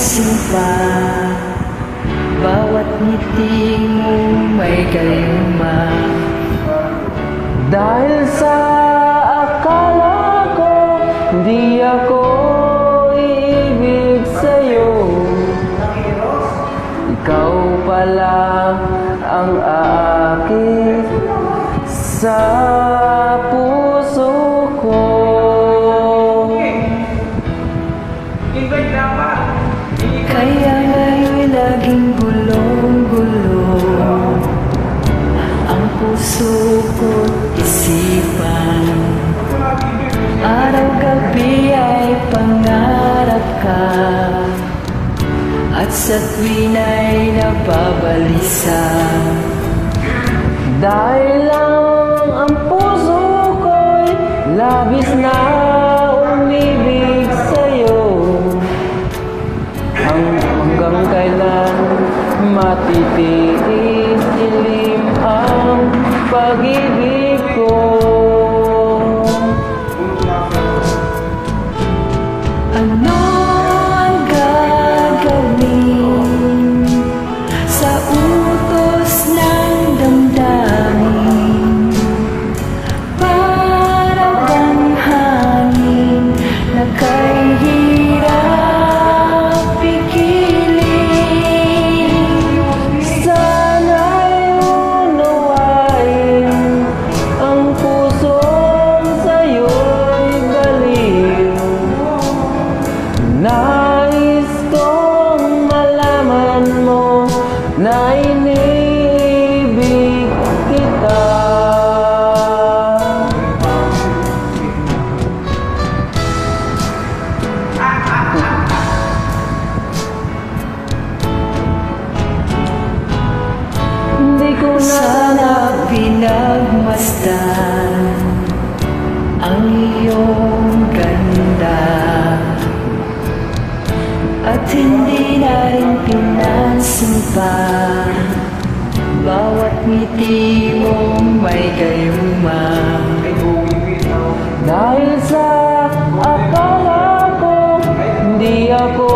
pinansin pa. Bawat ngiti mo may gayuma. Dahil sa akala ko di ako iibig sa'yo, ikaw pala ang aakit sa puso ko. Kaya ngayon laging gulong-gulo ang puso ko't isipan. Araw-gabi ay pangarap ka, at sa tuwin ay nababalisa. Dahil lang ang puso ko'y labis na umibig sa'yo, hanggang kailan matitiis dilim ang pag-ibig ko. Ano ang gagawin sa utos ng damdamin? Para bang hangin na kay hirap pigilin? Sana'y unawain ang pusong sa'yo'y baliw. Nais kong malaman mo na iniibig kita. Hindi ko na Sana pinagmasdan ang iyong ganda, at hindi na rin pinansin pa. Bawat ngiti mong may gayuma. dahil sa akala ko hindi ako